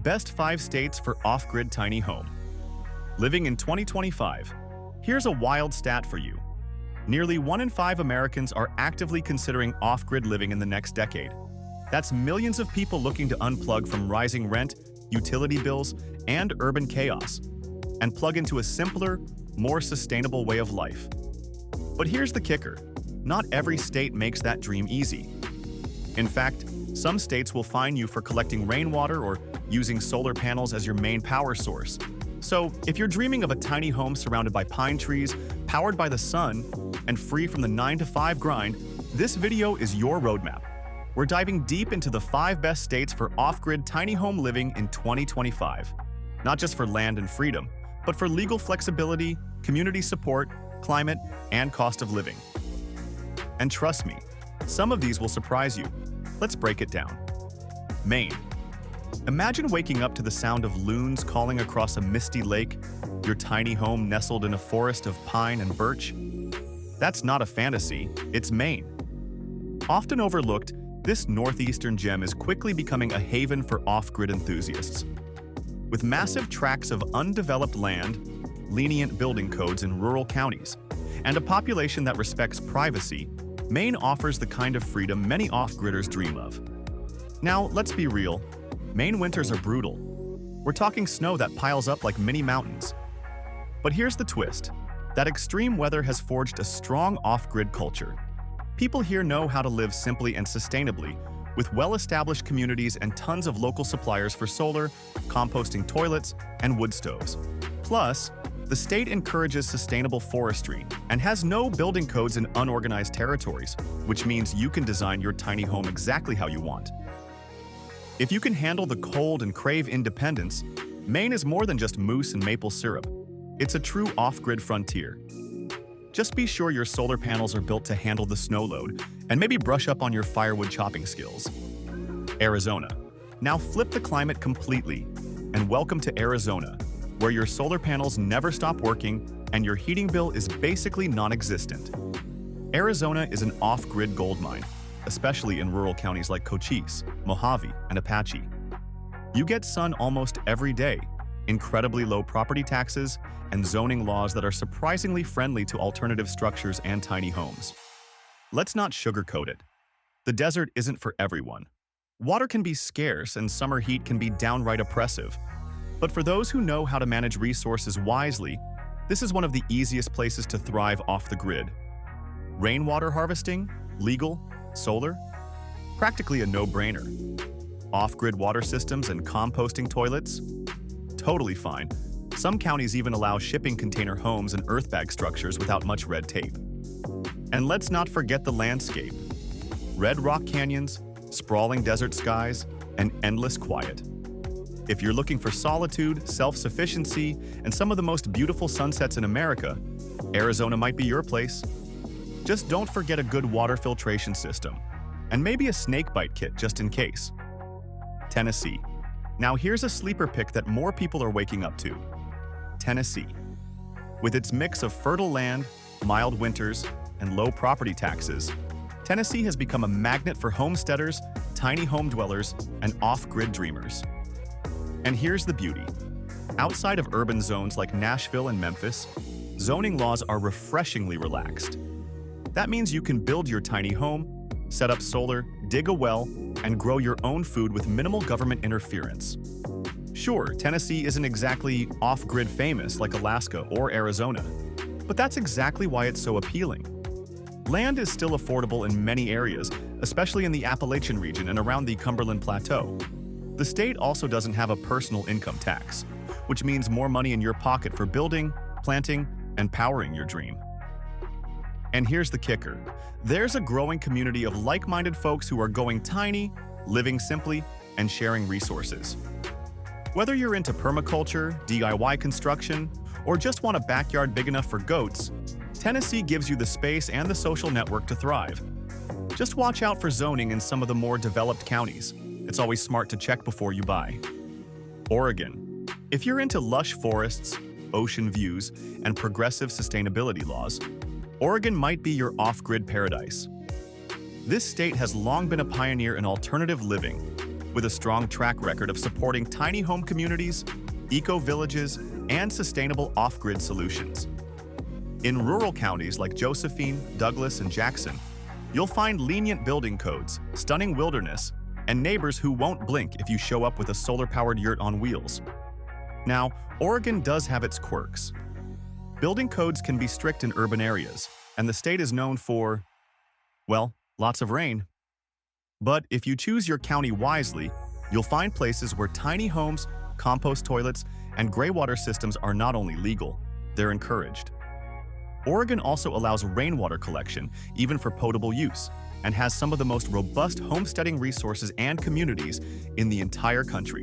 Best 5 States for Off-Grid Tiny Home. Living in 2025. Here's a wild stat for you. Nearly 1 in 5 Americans are actively considering off-grid living in the next decade. That's millions of people looking to unplug from rising rent, utility bills, and urban chaos, and plug into a simpler, more sustainable way of life. But here's the kicker. Not every state makes that dream easy. In fact, some states will fine you for collecting rainwater or using solar panels as your main power source. So, if you're dreaming of a tiny home surrounded by pine trees, powered by the sun, and free from the 9-to-5 grind, this video is your roadmap. We're diving deep into the 5 best states for off-grid tiny home living in 2025. Not just for land and freedom, but for legal flexibility, community support, climate, and cost of living. And trust me, some of these will surprise you. Let's break it down. Maine. Imagine waking up to the sound of loons calling across a misty lake, your tiny home nestled in a forest of pine and birch. That's not a fantasy, it's Maine. Often overlooked, this northeastern gem is quickly becoming a haven for off-grid enthusiasts. With massive tracts of undeveloped land, lenient building codes in rural counties, and a population that respects privacy, Maine offers the kind of freedom many off-gridders dream of. Now, let's be real. Maine winters are brutal. We're talking snow that piles up like mini mountains. But here's the twist. That extreme weather has forged a strong off-grid culture. People here know how to live simply and sustainably, with well-established communities and tons of local suppliers for solar, composting toilets, and wood stoves. Plus, the state encourages sustainable forestry and has no building codes in unorganized territories, which means you can design your tiny home exactly how you want. If you can handle the cold and crave independence, Maine is more than just mousse and maple syrup. It's a true off-grid frontier. Just be sure your solar panels are built to handle the snow load, and maybe brush up on your firewood chopping skills. Arizona. Now flip the climate completely, and welcome to Arizona, where your solar panels never stop working and your heating bill is basically non-existent. Arizona is an off-grid goldmine, especially in rural counties like Cochise, Mojave, and Apache. You get sun almost every day, incredibly low property taxes, and zoning laws that are surprisingly friendly to alternative structures and tiny homes. Let's not sugarcoat it. The desert isn't for everyone. Water can be scarce and summer heat can be downright oppressive. But for those who know how to manage resources wisely, this is one of the easiest places to thrive off the grid. Rainwater harvesting, legal, solar? Practically a no-brainer. Off-grid water systems and composting toilets? Totally fine. Some counties even allow shipping container homes and earthbag structures without much red tape. And let's not forget the landscape. Red rock canyons, sprawling desert skies, and endless quiet. If you're looking for solitude, self-sufficiency, and some of the most beautiful sunsets in America, Arizona might be your place. Just don't forget a good water filtration system, and maybe a snakebite kit just in case. Tennessee. Now here's a sleeper pick that more people are waking up to. Tennessee. With its mix of fertile land, mild winters, and low property taxes, Tennessee has become a magnet for homesteaders, tiny home dwellers, and off-grid dreamers. And here's the beauty. Outside of urban zones like Nashville and Memphis, zoning laws are refreshingly relaxed. That means you can build your tiny home, set up solar, dig a well, and grow your own food with minimal government interference. Sure, Tennessee isn't exactly off-grid famous like Alaska or Arizona, but that's exactly why it's so appealing. Land is still affordable in many areas, especially in the Appalachian region and around the Cumberland Plateau. The state also doesn't have a personal income tax, which means more money in your pocket for building, planting, and powering your dream. And here's the kicker. There's a growing community of like-minded folks who are going tiny, living simply, and sharing resources. Whether you're into permaculture, DIY construction, or just want a backyard big enough for goats, Tennessee gives you the space and the social network to thrive. Just watch out for zoning in some of the more developed counties. It's always smart to check before you buy. Oregon. If you're into lush forests, ocean views, and progressive sustainability laws, Oregon might be your off-grid paradise. This state has long been a pioneer in alternative living, with a strong track record of supporting tiny home communities, eco-villages, and sustainable off-grid solutions. In rural counties like Josephine, Douglas, and Jackson, you'll find lenient building codes, stunning wilderness, and neighbors who won't blink if you show up with a solar-powered yurt on wheels. Now, Oregon does have its quirks. Building codes can be strict in urban areas, and the state is known for, well, lots of rain. But if you choose your county wisely, you'll find places where tiny homes, compost toilets, and gray water systems are not only legal, they're encouraged. Oregon also allows rainwater collection, even for potable use, and has some of the most robust homesteading resources and communities in the entire country.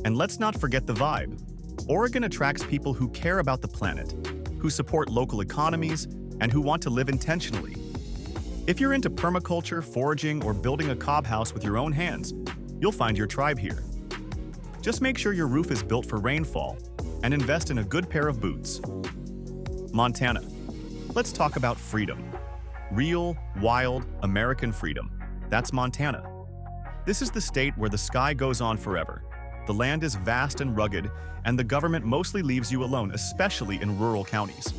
And let's not forget the vibe. Oregon attracts people who care about the planet, who support local economies, and who want to live intentionally. If you're into permaculture, foraging, or building a cob house with your own hands, you'll find your tribe here. Just make sure your roof is built for rainfall and invest in a good pair of boots. Montana. Let's talk about freedom. Real, wild, American freedom. That's Montana. This is the state where the sky goes on forever. The land is vast and rugged, and the government mostly leaves you alone, especially in rural counties.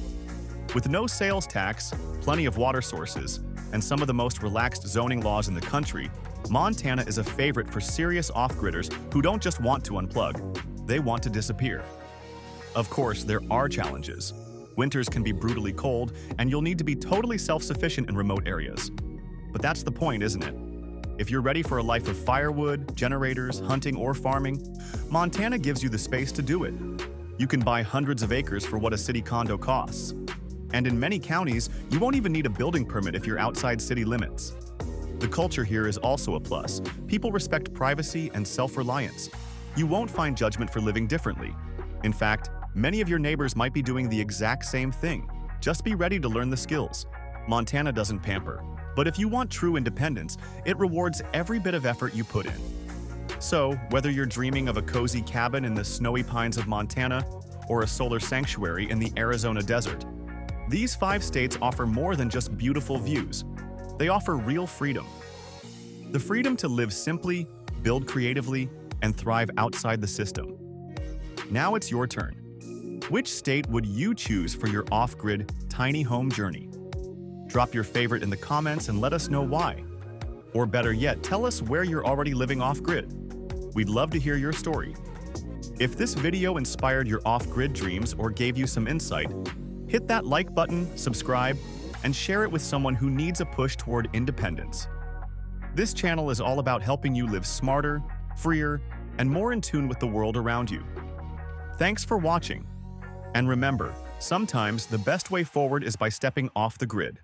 With no sales tax, plenty of water sources, and some of the most relaxed zoning laws in the country, Montana is a favorite for serious off-gridders who don't just want to unplug, they want to disappear. Of course, there are challenges. Winters can be brutally cold, and you'll need to be totally self-sufficient in remote areas. But that's the point, isn't it? If you're ready for a life of firewood, generators, hunting, or farming, Montana gives you the space to do it. You can buy hundreds of acres for what a city condo costs. And in many counties, you won't even need a building permit if you're outside city limits. The culture here is also a plus. People respect privacy and self-reliance. You won't find judgment for living differently. In fact, many of your neighbors might be doing the exact same thing. Just be ready to learn the skills. Montana doesn't pamper, but if you want true independence, it rewards every bit of effort you put in. So, whether you're dreaming of a cozy cabin in the snowy pines of Montana or a solar sanctuary in the Arizona desert, these 5 states offer more than just beautiful views. They offer real freedom. The freedom to live simply, build creatively, and thrive outside the system. Now it's your turn. Which state would you choose for your off-grid, tiny home journey? Drop your favorite in the comments and let us know why. Or better yet, tell us where you're already living off-grid. We'd love to hear your story. If this video inspired your off-grid dreams or gave you some insight, hit that like button, subscribe, and share it with someone who needs a push toward independence. This channel is all about helping you live smarter, freer, and more in tune with the world around you. Thanks for watching. And remember, sometimes the best way forward is by stepping off the grid.